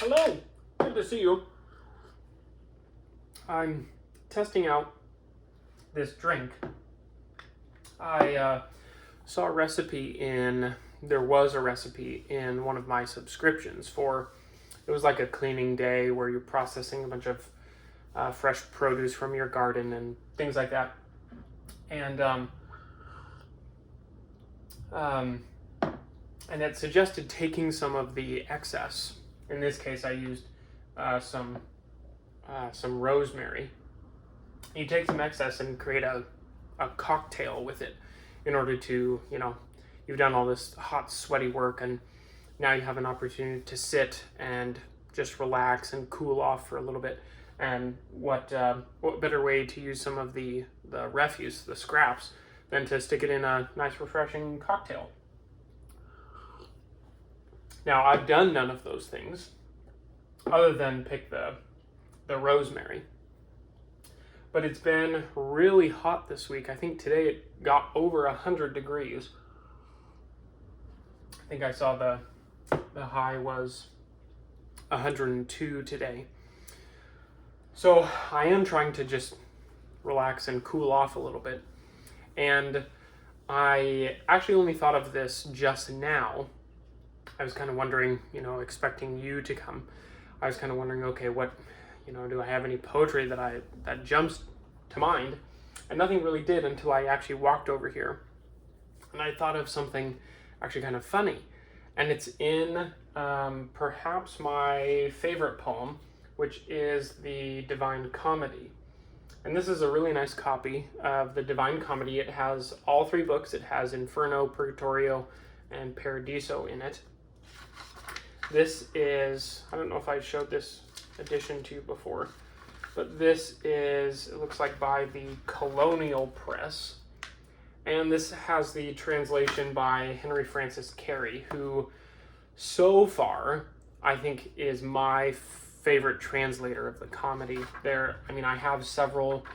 Hello, good to see you. I'm testing out this drink. I saw a recipe there was a recipe in one of my subscriptions it was like a cleaning day where you're processing a bunch of fresh produce from your garden and things like that. And and it suggested taking some of the excess. In this case, I used some rosemary. You take some excess and create a cocktail with it in order to, you've done all this hot, sweaty work, and now you have an opportunity to sit and just relax and cool off for a little bit. And what better way to use some of the refuse, the scraps, than to stick it in a nice, refreshing cocktail. Now, I've done none of those things other than pick the rosemary. But it's been really hot this week. I think today it got over 100 degrees. I think I saw the high was 102 today. So I am trying to just relax and cool off a little bit. And I actually only thought of this just now. I was kind of wondering, expecting you to come. I was kind of wondering, okay, what, do I have any poetry that jumps to mind? And nothing really did until I actually walked over here. And I thought of something actually kind of funny. And it's in perhaps my favorite poem, which is the Divine Comedy. And this is a really nice copy of the Divine Comedy. It has all three books. It has Inferno, Purgatorio, and Paradiso in it. This is, I don't know if I showed this edition to you before, but this is, it looks like by the Colonial Press. And this has the translation by Henry Francis Carey, who so far I think is my favorite translator of the comedy. I have several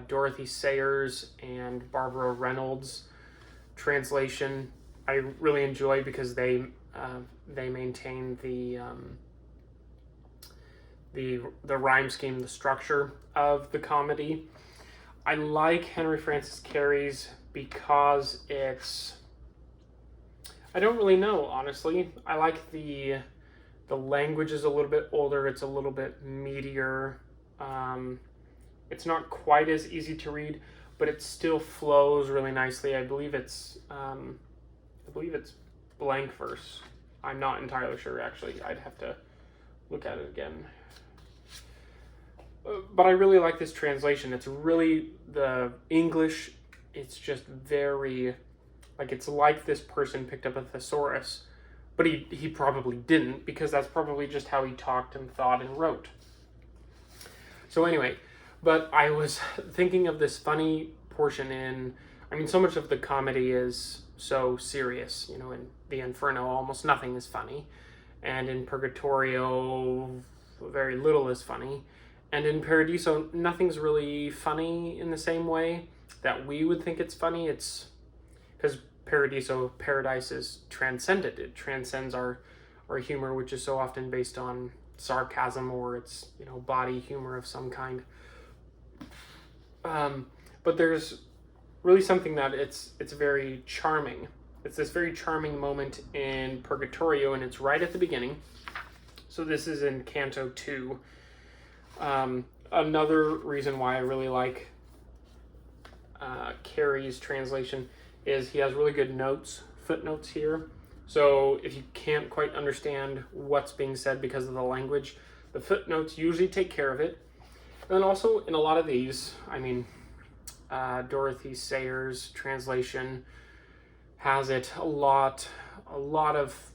Dorothy Sayers and Barbara Reynolds translation I really enjoy because they maintain the rhyme scheme, the structure of the comedy. I like Henry Francis Carey's because I don't really know, honestly. I like the language is a little bit older. It's a little bit meatier. It's not quite as easy to read, but it still flows really nicely. I believe it's blank verse. I'm not entirely sure, actually. I'd have to look at it again. But I really like this translation. It's really, the English, it's just very, it's like this person picked up a thesaurus, but he probably didn't, because that's probably just how he talked and thought and wrote. So anyway, but I was thinking of this funny portion so much of the comedy is so serious, in the Inferno, almost nothing is funny. And in Purgatorio, very little is funny. And in Paradiso, nothing's really funny in the same way that we would think it's funny. It's because paradise is transcendent. It transcends our humor, which is so often based on sarcasm or it's, body humor of some kind. But there's really something that it's very charming. It's this very charming moment in Purgatorio, and it's right at the beginning. So this is in Canto 2. Another reason why I really like Carey's translation is he has really good footnotes here. So if you can't quite understand what's being said because of the language, the footnotes usually take care of it. And then also in a lot of these, Dorothy Sayers' translation has it. A lot of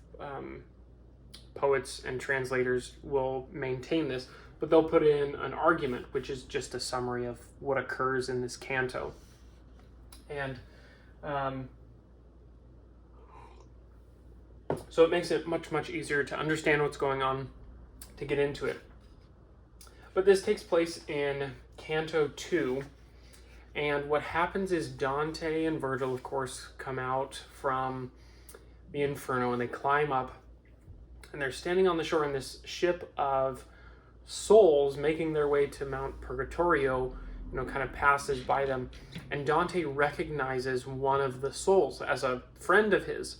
poets and translators will maintain this, but they'll put in an argument, which is just a summary of what occurs in this canto. And so it makes it much, much easier to understand what's going on, to get into it. But this takes place in Canto 2, and what happens is Dante and Virgil, of course, come out from the Inferno, and they climb up And they're standing on the shore in this ship of souls making their way to Mount Purgatorio, kind of passes by them. And Dante recognizes one of the souls as a friend of his.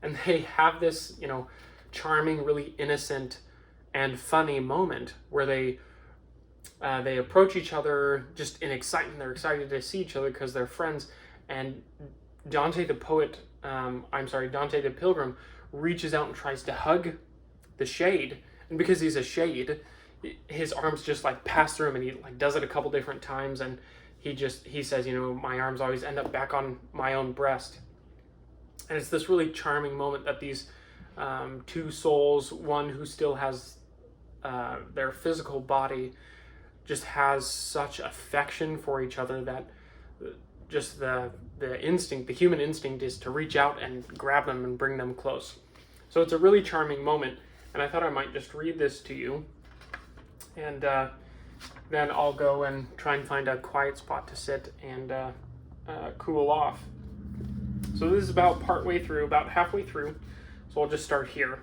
And they have this, charming, really innocent and funny moment where they approach each other just in excitement. They're excited to see each other because they're friends. And Dante the pilgrim reaches out and tries to hug the shade. And because he's a shade, his arms just pass through him, and he does it a couple different times. And he says, my arms always end up back on my own breast. And it's this really charming moment that these two souls, one who still has their physical body, just has such affection for each other that just the human instinct is to reach out and grab them and bring them close. So it's a really charming moment, and I thought I might just read this to you, and then I'll go and try and find a quiet spot to sit and cool off. So this is about halfway through, so I'll just start here.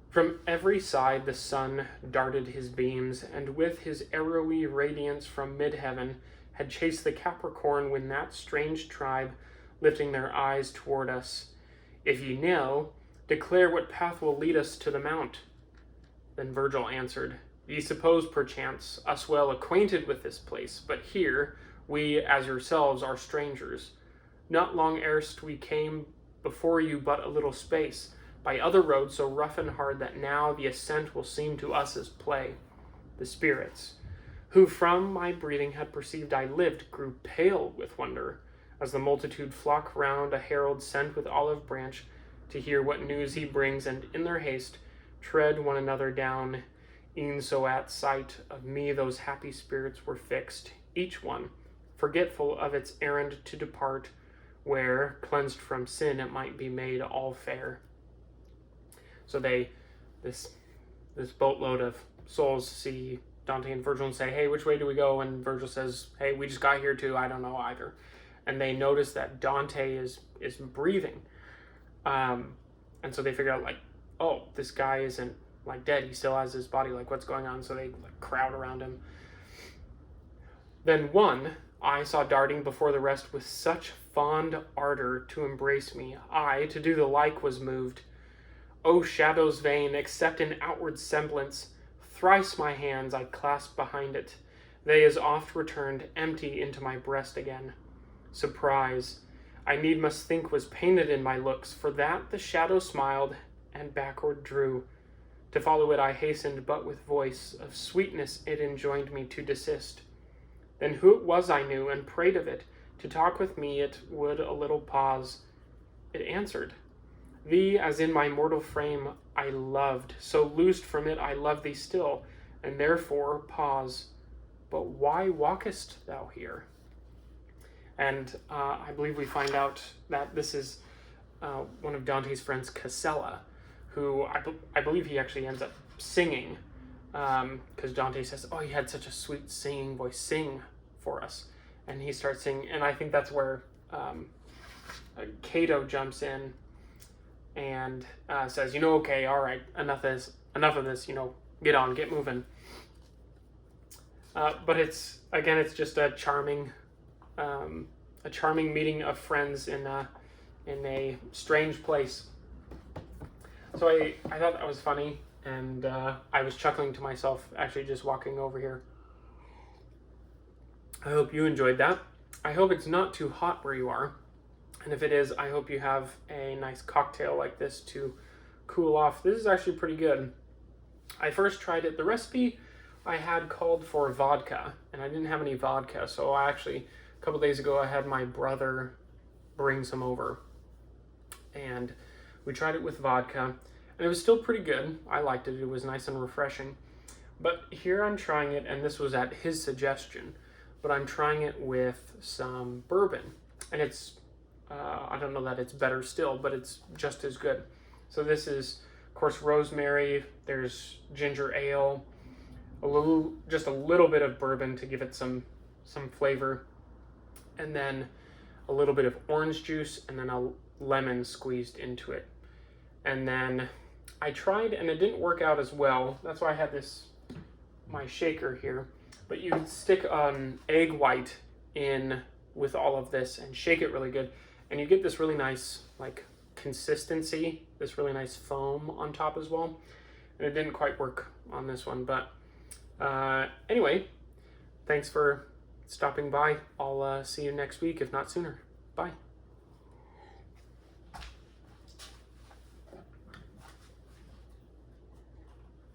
From every side the sun darted his beams, and with his arrowy radiance from mid-heaven had chased the Capricorn when that strange tribe, lifting their eyes toward us. If ye know, declare what path will lead us to the mount. Then Virgil answered, Ye suppose, perchance, us well acquainted with this place, but here we, as yourselves, are strangers. Not long erst we came before you but a little space, by other roads so rough and hard that now the ascent will seem to us as play. The spirits, who from my breathing had perceived I lived, grew pale with wonder, as the multitude flock round a herald sent with olive branch to hear what news he brings, and in their haste tread one another down. E'en so at sight of me those happy spirits were fixed, each one forgetful of its errand to depart, where, cleansed from sin, it might be made all fair. So this boatload of souls see Dante and Virgil and say, hey, which way do we go? And Virgil says, hey, we just got here too, I don't know either. And they notice that Dante is breathing. And so they figure out, oh, this guy isn't dead, he still has his body, what's going on? So they crowd around him. Then one I saw darting before the rest with such fond ardor to embrace me, I to do the like was moved. O shadows vain, except in outward semblance, thrice my hands I clasped behind it. They as oft returned empty into my breast again. Surprise, I need must think, was painted in my looks, for that the shadow smiled and backward drew. To follow it I hastened, but with voice of sweetness it enjoined me to desist. Then who it was I knew, and prayed of it, to talk with me it would a little pause. It answered, Thee, as in my mortal frame I loved, so loosed from it I love thee still, and therefore pause. But why walkest thou here? And I believe we find out that this is one of Dante's friends, Casella, who I believe he actually ends up singing, because Dante says, oh, he had such a sweet singing voice, sing for us. And he starts singing, and I think that's where Cato jumps in and says, okay, all right, enough of this, get on, get moving. But it's just a charming meeting of friends in a strange place. So I thought that was funny, and I was chuckling to myself actually just walking over here. I hope you enjoyed that. I hope it's not too hot where you are. And if it is, I hope you have a nice cocktail like this to cool off. This is actually pretty good. I first tried it. The recipe I had called for vodka, and I didn't have any vodka. So a couple days ago, I had my brother bring some over. And we tried it with vodka, and it was still pretty good. I liked it. It was nice and refreshing. But here I'm trying it, and this was at his suggestion, but I'm trying it with some bourbon. And it's I don't know that it's better still, but it's just as good. So this is, of course, rosemary. There's ginger ale, just a little bit of bourbon to give it some flavor, and then a little bit of orange juice, and then a lemon squeezed into it. And then I tried and it didn't work out as well. That's why I had my shaker here. But you stick egg white in with all of this and shake it really good. And you get this really nice like consistency, this really nice foam on top as well. And it didn't quite work on this one, but anyway, thanks for stopping by. I'll see you next week, if not sooner. Bye.